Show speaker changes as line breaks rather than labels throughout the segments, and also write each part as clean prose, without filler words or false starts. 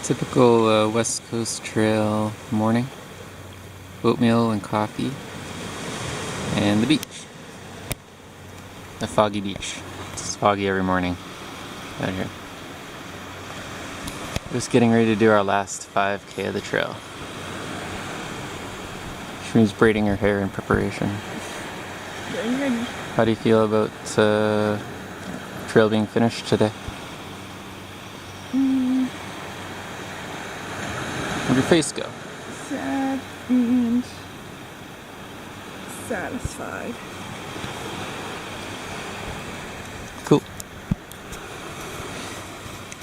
Typical West Coast Trail morning. Oatmeal and coffee. And the beach. The foggy beach. It's foggy every morning out here. Just getting ready to do our last 5K of the trail. Shreem's braiding her hair in preparation.
Getting ready.
How do you feel about trail being finished today? How'd your face go?
Sad and satisfied.
Cool.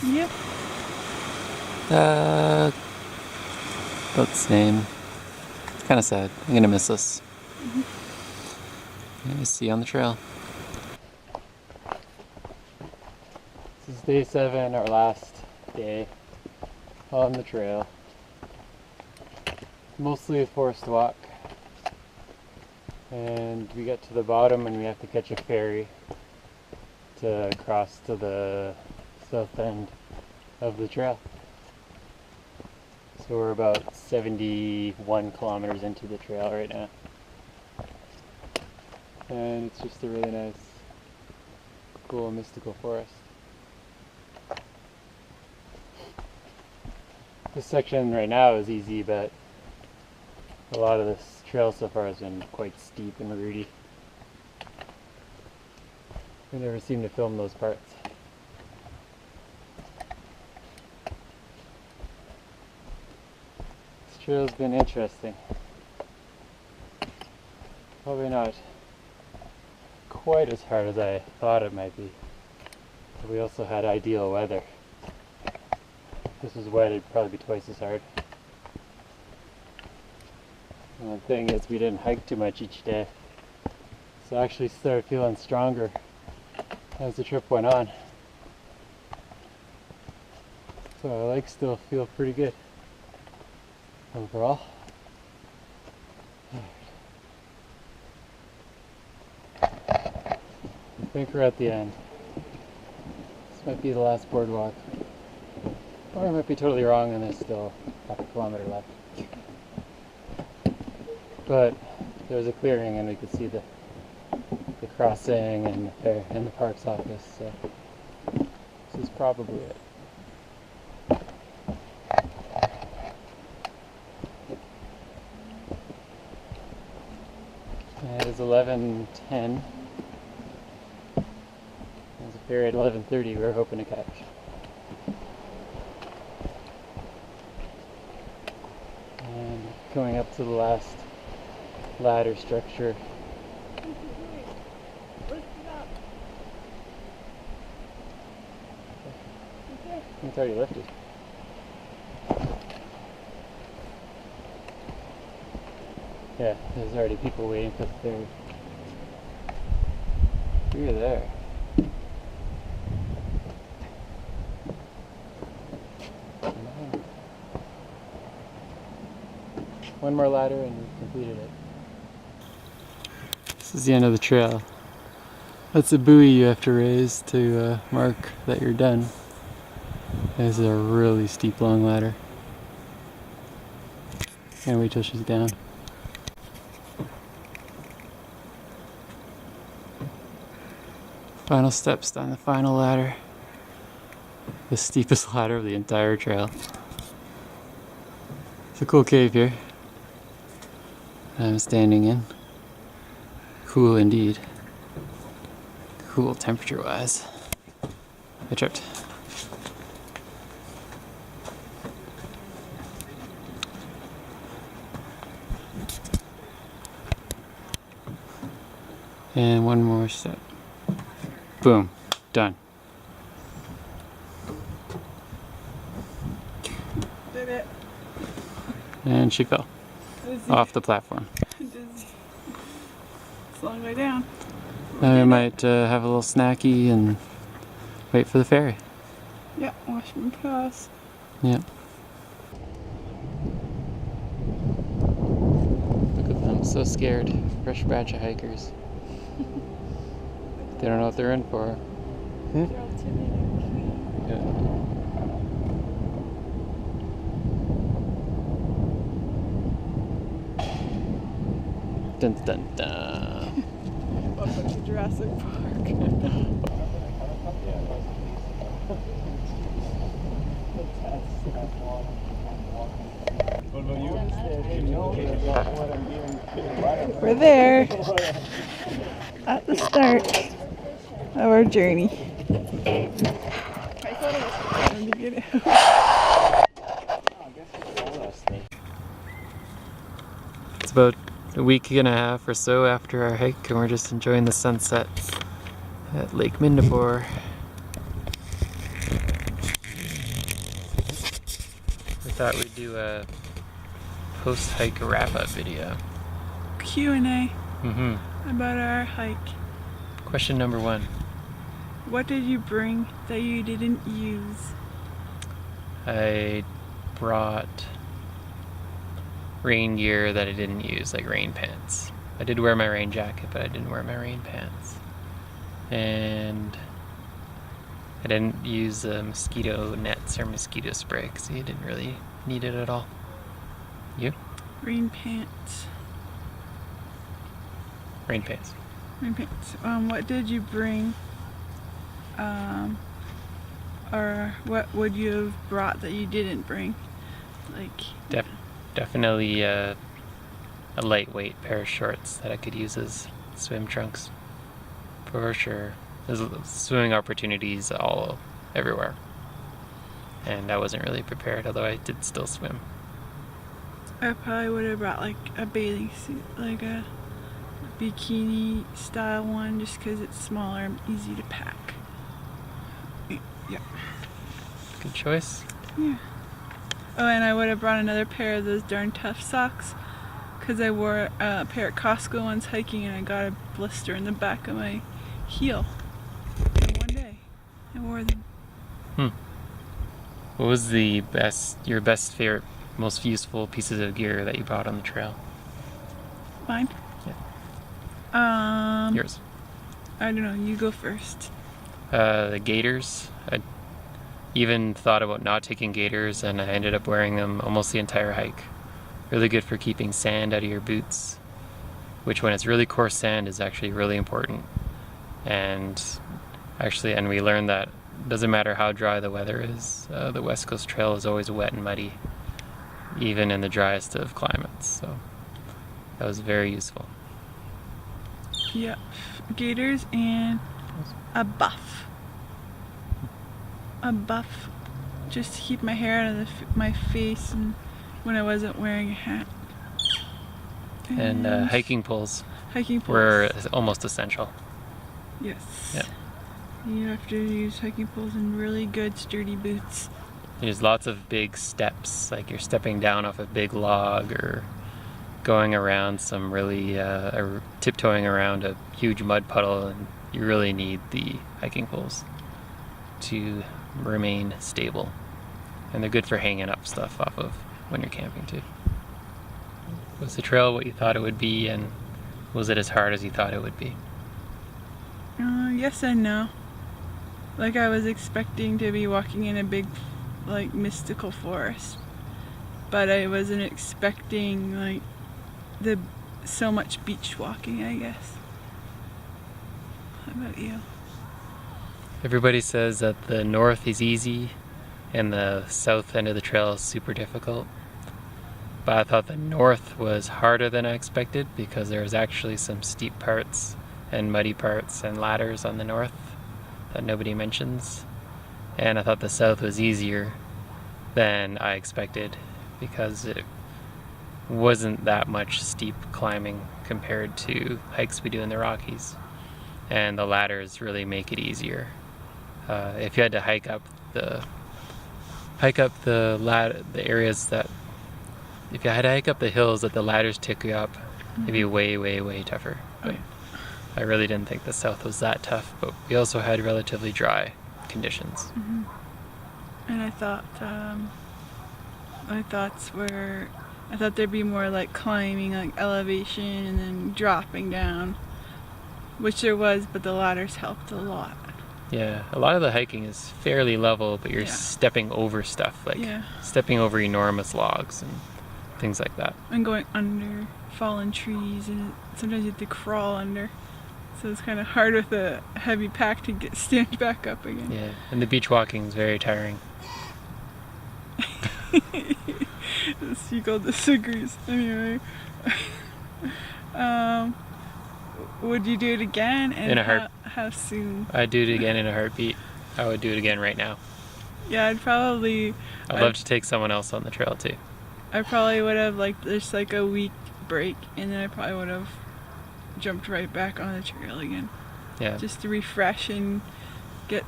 Yep.
About the same. Kind of sad. I'm gonna miss this. Yeah, see you on the trail. This is day 7, our last day on the trail. Mostly a forest walk. And we get to the bottom and we have to catch a ferry to cross to the south end of the trail. So we're about 71 kilometers into the trail right now. And it's just a really nice, cool, mystical forest. This section right now is easy, but a lot of this trail so far has been quite steep and rooty. We never seem to film those parts. This trail's been interesting. Probably not quite as hard as I thought it might be. But we also had ideal weather. If this was wet, it'd probably be twice as hard. And the thing is, we didn't hike too much each day, so I actually started feeling stronger as the trip went on. So I still feel pretty good overall. I think we're at the end. This might be the last boardwalk. Or I might be totally wrong and there's still half a kilometer left. But there was a clearing and we could see the crossing and the park's office, so this is probably it. It is 11:10. There's a ferry at 11:30 we were hoping to catch. And going up to the last ladder structure. It's already lifted. Yeah, there's already people waiting for the ferry. You're there. One more ladder and we've completed it. This is the end of the trail. That's a buoy you have to raise to mark that you're done. This is a really steep, long ladder. Can't wait till she's down. Final steps down the final ladder. The steepest ladder of the entire trail. It's a cool cave here I'm standing in. Cool indeed. Cool temperature wise. I tripped. And one more step. Boom. Done.
Did it.
And she fell off the platform.
It's a long way down.
Now we might have a little snacky and wait for the ferry.
Yeah, Washington Pass.
Yep. Look at them, so scared. Fresh batch of hikers. They don't know what they're in for.
They're all timid.
Yeah. Dun dun dun.
Welcome to Jurassic Park. We're there at the start of our journey. I thought it was time to get out.
It's about a week and a half or so after our hike, and we're just enjoying the sunset at Lake Mindabor. We thought we'd do a post-hike wrap-up video.
Q&A about our hike.
Question number 1.
What did you bring that you didn't use?
I brought rain gear that I didn't use, like rain pants. I did wear my rain jacket, but I didn't wear my rain pants. And I didn't use mosquito nets or mosquito spray because you didn't really need it at all. You?
Rain pants.
Rain pants.
Rain pants. What did you bring? Or what would you have brought that you didn't bring? Like
Definitely a lightweight pair of shorts that I could use as swim trunks. For sure. There's swimming opportunities everywhere. And I wasn't really prepared, although I did still swim.
I probably would have brought like a bathing suit, like a bikini style one, just because it's smaller and easy to pack. Yeah.
Good choice.
Yeah. Oh, and I would have brought another pair of those darn tough socks, because I wore a pair of Costco ones hiking and I got a blister in the back of my heel. And one day I wore them.
What was your best favorite, most useful pieces of gear that you bought on the trail?
Mine?
Yeah. Yours.
I don't know, you go first.
The gaiters. I even thought about not taking gaiters, and I ended up wearing them almost the entire hike. Really good for keeping sand out of your boots, which when it's really coarse sand is actually really important. And we learned that it doesn't matter how dry the weather is, the West Coast Trail is always wet and muddy, even in the driest of climates. So that was very useful.
Yep, gaiters and a buff. Just to keep my hair out of my face and when I wasn't wearing a hat.
And hiking poles.
Hiking poles
were almost essential.
Yes.
Yeah.
You have to use hiking poles and really good sturdy boots.
There's lots of big steps, like you're stepping down off a big log or going around some really, tiptoeing around a huge mud puddle, and you really need the hiking poles to remain stable. And they're good for hanging up stuff off of when you're camping too. Was the trail what you thought it would be, and was it as hard as you thought it would be?
Yes and no. Like, I was expecting to be walking in a big, like, mystical forest, but I wasn't expecting, like, so much beach walking, I guess. How about you?
Everybody says that the north is easy and the south end of the trail is super difficult. But I thought the north was harder than I expected because there was actually some steep parts and muddy parts and ladders on the north that nobody mentions. And I thought the south was easier than I expected because it wasn't that much steep climbing compared to hikes we do in the Rockies. And the ladders really make it easier. If you had to hike up the areas that, if you had to hike up the hills that the ladders take you up, it'd be way, way, way tougher. But I really didn't think the south was that tough, but we also had relatively dry conditions.
And I thought, I thought there'd be more like climbing, like elevation and then dropping down, which there was, but the ladders helped a lot.
Yeah, a lot of the hiking is fairly level, but you're stepping over stuff, like stepping over enormous logs and things like that.
And going under fallen trees, and sometimes you have to crawl under. So it's kind of hard with a heavy pack to stand back up again.
Yeah, and the beach walking is very tiring.
The seagull disagrees. Anyway, would you do it again? And
In a
how soon?
I'd do it again in a heartbeat. I would do it again right now.
Yeah, I'd
love to take someone else on the trail too.
I probably would have just like a week break, and then I probably would have jumped right back on the trail again.
Yeah.
Just to refresh and get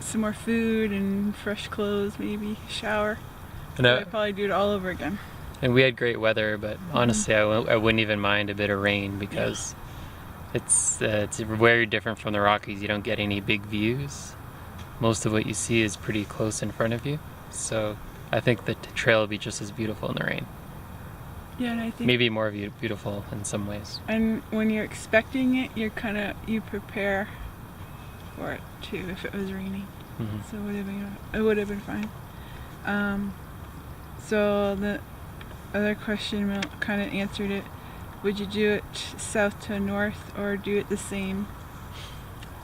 some more food and fresh clothes, maybe shower.
And,
So I'd probably do it all over again.
and we had great weather, but honestly, I wouldn't even mind a bit of rain because it's very different from the Rockies. You don't get any big views. Most of what you see is pretty close in front of you. So I think the trail will be just as beautiful in the rain.
Yeah, and I think
Maybe more beautiful in some ways.
and when you're expecting it, you prepare for it too. If it was raining,
Hmm.
so it would have been fine. So the other question kind of answered it. Would you do it south to north or do it the same?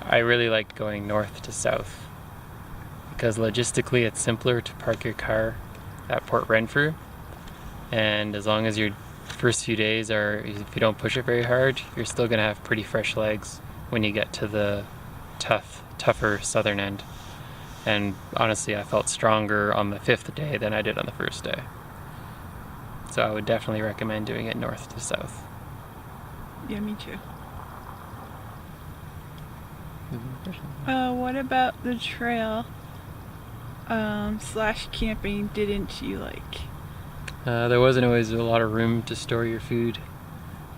I really like going north to south because logistically it's simpler to park your car at Port Renfrew, and as long as your first few days if you don't push it very hard, you're still going to have pretty fresh legs when you get to the tougher southern end. And honestly, I felt stronger on the 5th day than I did on the first day. So I would definitely recommend doing it north to south.
Yeah, me too. What about the trail / camping didn't you like?
There wasn't always a lot of room to store your food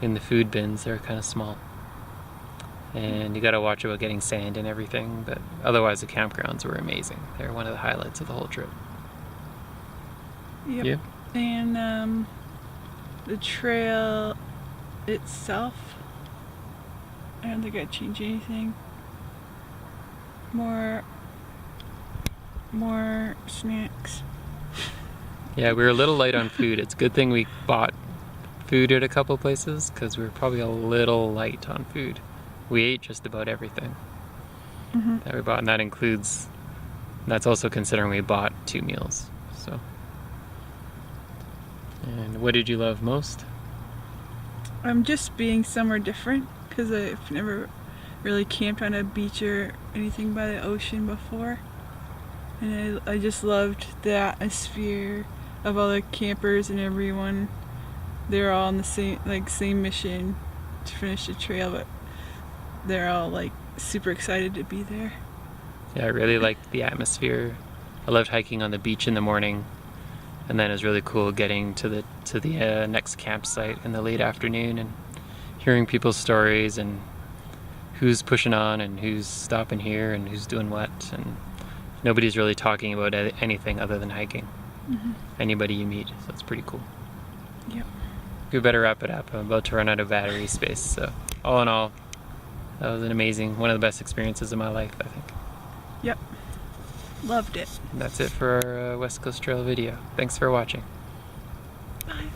in the food bins. They're kind of small. And you gotta watch about getting sand and everything, but otherwise the campgrounds were amazing. They're one of the highlights of the whole trip.
Yep.
You?
And the trail itself, I don't think I'd change anything. More snacks.
Yeah, we were a little light on food. It's a good thing we bought food at a couple places because we were probably a little light on food. We ate just about everything that we bought, and that's also considering we bought 2 meals. So, and what did you love most?
Just being somewhere different, because I've never really camped on a beach or anything by the ocean before, and I just loved the atmosphere of all the campers and everyone. They're all on the same mission to finish the trail, but they're all super excited to be there.
Yeah, I really liked the atmosphere. I loved hiking on the beach in the morning, and then it was really cool getting to the next campsite in the late afternoon and hearing people's stories and who's pushing on and who's stopping here and who's doing what, and nobody's really talking about anything other than hiking. Anybody you meet, so it's pretty cool.
Yep.
We better wrap it up. I'm about to run out of battery space. So all in all, that was one of the best experiences of my life, I think.
Yep. Loved it.
And that's it for our West Coast Trail video. Thanks for watching.
Bye.